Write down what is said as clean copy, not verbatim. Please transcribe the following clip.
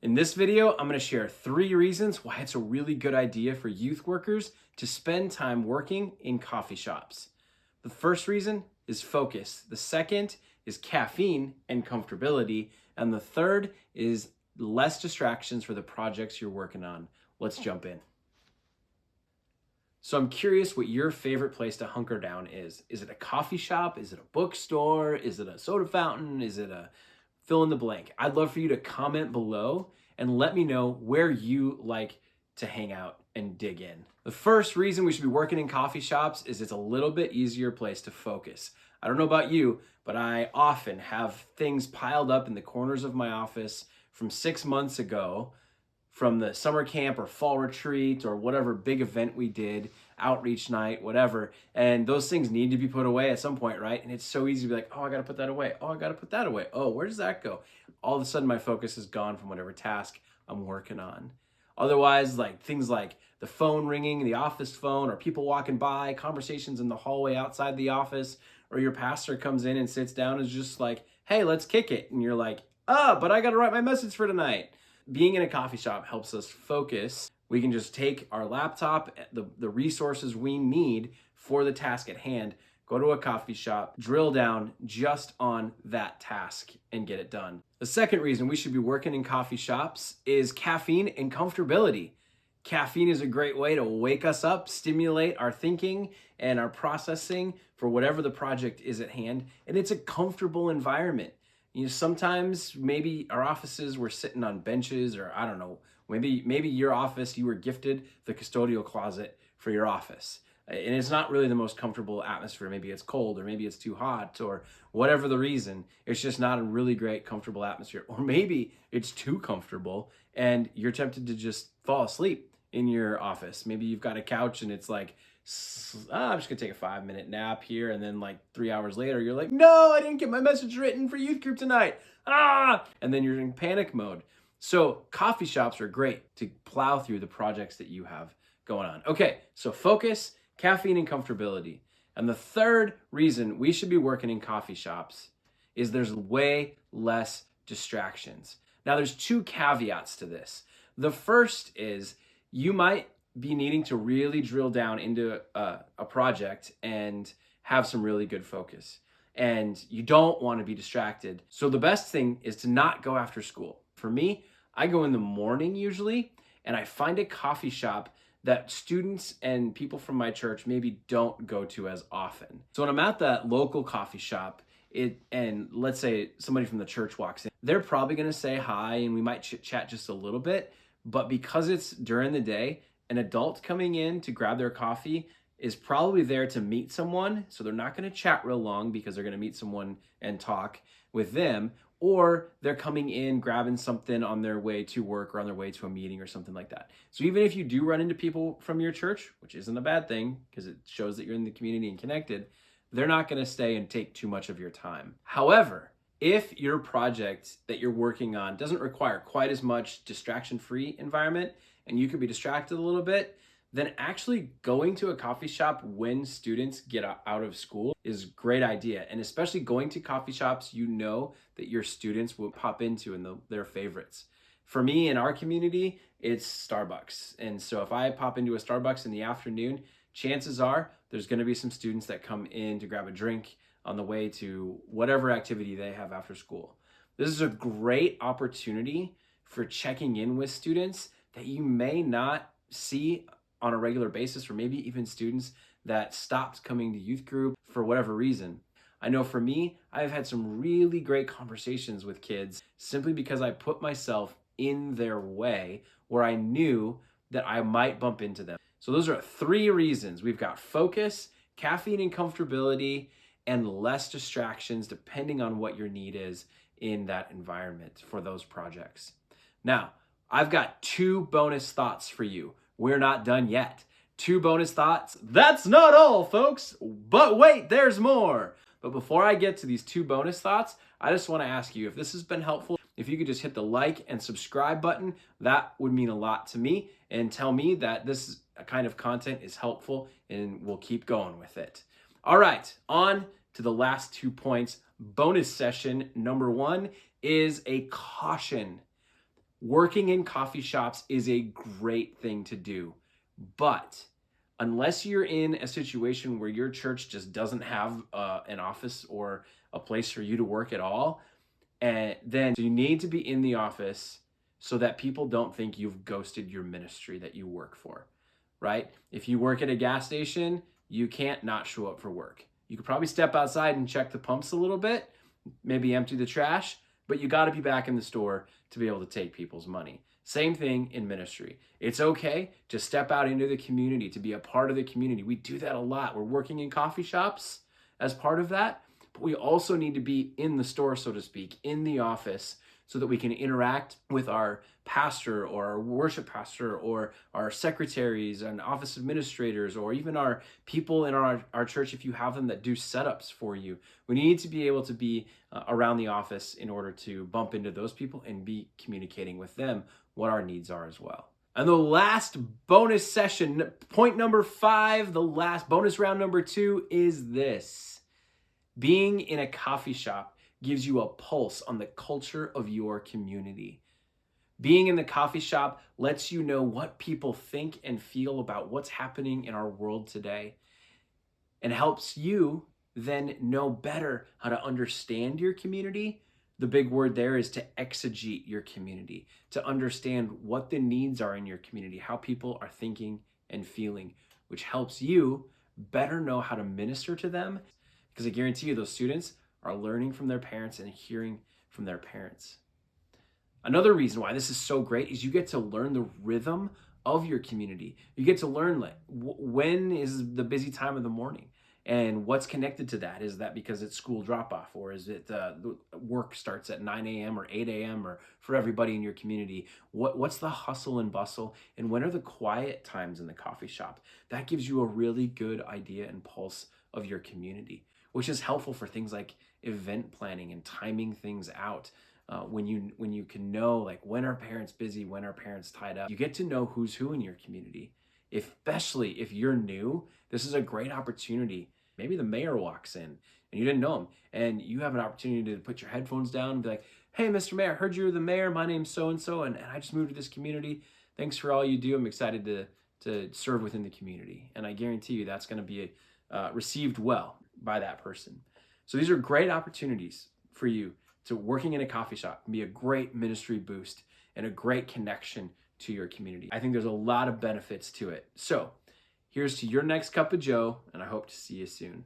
In this video, I'm going to share 3 reasons why it's a really good idea for youth workers to spend time working in coffee shops. The first reason is focus. The second is caffeine and comfortability. And the third is less distractions for the projects you're working on. Let's jump in. So I'm curious what your favorite place to hunker down is. Is it a coffee shop? Is it a bookstore? Is it a soda fountain? Is it a fill in the blank? I'd love for you to comment below and let me know where you like to hang out and dig in. The first reason we should be working in coffee shops is it's a little bit easier place to focus. I don't know about you, but I often have things piled up in the corners of my office from 6 months ago, from the summer camp or fall retreat or whatever big event we did, outreach night, whatever. And those things need to be put away at some point, right? And it's so easy to be like, oh, I got to put that away. Oh, I got to put that away. Oh, where does that go? All of a sudden my focus is gone from whatever task I'm working on. Otherwise, like things like the phone ringing, the office phone, or people walking by, conversations in the hallway outside the office, or your pastor comes in and sits down and is just like, hey, let's kick it. And you're like, but I got to write my message for tonight. Being in a coffee shop helps us focus. We can just take our laptop, the resources we need for the task at hand, go to a coffee shop, drill down just on that task and get it done. The second reason we should be working in coffee shops is caffeine and comfortability. Caffeine is a great way to wake us up, stimulate our thinking and our processing for whatever the project is at hand, and it's a comfortable environment. You know, sometimes maybe our offices were sitting on benches, or I don't know, maybe your office, you were gifted the custodial closet for your office. And it's not really the most comfortable atmosphere. Maybe it's cold, or maybe it's too hot, or whatever the reason. It's just not a really great, comfortable atmosphere. Or maybe it's too comfortable and you're tempted to just fall asleep in your office. Maybe you've got a couch and it's like, I'm just gonna take a 5-minute nap here, and then like 3 hours later you're like, no, I didn't get my message written for youth group tonight, and then you're in panic mode. So coffee shops are great to plow through the projects that you have going on. Okay, so focus, caffeine, and comfortability. And the third reason we should be working in coffee shops is there's way less distractions. Now there's 2 caveats to this. The first is you might be needing to really drill down into a project and have some really good focus. And you don't want to be distracted. So the best thing is to not go after school. For me, I go in the morning usually, and I find a coffee shop that students and people from my church maybe don't go to as often. So when I'm at that local coffee shop, and let's say somebody from the church walks in, they're probably going to say hi and we might chit chat just a little bit. But because it's during the day, an adult coming in to grab their coffee is probably there to meet someone. So they're not going to chat real long because they're going to meet someone and talk with them. Or they're coming in, grabbing something on their way to work or on their way to a meeting or something like that. So even if you do run into people from your church, which isn't a bad thing because it shows that you're in the community and connected, they're not going to stay and take too much of your time. However, if your project that you're working on doesn't require quite as much distraction-free environment, and you could be distracted a little bit, then actually going to a coffee shop when students get out of school is a great idea. And especially going to coffee shops you know that your students will pop into and their favorites. For me, in our community, it's Starbucks. And so if I pop into a Starbucks in the afternoon, chances are there's going to be some students that come in to grab a drink on the way to whatever activity they have after school. This is a great opportunity for checking in with students that you may not see on a regular basis, or maybe even students that stopped coming to youth group for whatever reason. I know for me, I've had some really great conversations with kids simply because I put myself in their way where I knew that I might bump into them. So those are 3 reasons. We've got focus, caffeine and comfortability, and less distractions depending on what your need is in that environment for those projects. Now, I've got 2 bonus thoughts for you. We're not done yet. 2 bonus thoughts. That's not all, folks. But wait, there's more. But before I get to these 2 bonus thoughts, I just want to ask you if this has been helpful, if you could just hit the like and subscribe button, that would mean a lot to me and tell me that this kind of content is helpful and we'll keep going with it. All right, on to the last 2 points. Bonus session number 1 is a caution. Working in coffee shops is a great thing to do, but unless you're in a situation where your church just doesn't have an office or a place for you to work at all, and then you need to be in the office so that people don't think you've ghosted your ministry that you work for, right? If you work at a gas station, you can't not show up for work. You could probably step outside and check the pumps a little bit, maybe empty the trash, but you got to be back in the store to be able to take people's money. Same thing in ministry. It's okay to step out into the community, to be a part of the community. We do that a lot. We're working in coffee shops as part of that, but we also need to be in the store, so to speak, in the office, so that we can interact with our pastor or our worship pastor or our secretaries and office administrators, or even our people in our church, if you have them that do setups for you. We need to be able to be around the office in order to bump into those people and be communicating with them what our needs are as well. And the last bonus session, point number 5, the last bonus round number 2 is this. Being in a coffee shop gives you a pulse on the culture of your community. Being in the coffee shop lets you know what people think and feel about what's happening in our world today, and helps you then know better how to understand your community. The big word there is to exegete your community, to understand what the needs are in your community, how people are thinking and feeling, which helps you better know how to minister to them, because I guarantee you those students are learning from their parents and hearing from their parents. Another reason why this is so great is you get to learn the rhythm of your community. You get to learn like when is the busy time of the morning, and what's connected to that. Is that because it's school drop off, or is it work starts at 9 a.m. or 8 a.m. or for everybody in your community? What's the hustle and bustle, and when are the quiet times in the coffee shop? That gives you a really good idea and pulse of your community, which is helpful for things like event planning and timing things out. When you can know, like, when are parents busy, when are parents tied up. You get to know who's who in your community. Especially if you're new, this is a great opportunity. Maybe the mayor walks in and you didn't know him, and you have an opportunity to put your headphones down and be like, "Hey, Mr. Mayor, heard you're the mayor. My name's so-and-so, and I just moved to this community. Thanks for all you do. I'm excited to serve within the community." And I guarantee you that's going to be received well by that person. So these are great opportunities for you to working in a coffee shop can be a great ministry boost and a great connection to your community. I think there's a lot of benefits to it. So here's to your next cup of joe, and I hope to see you soon.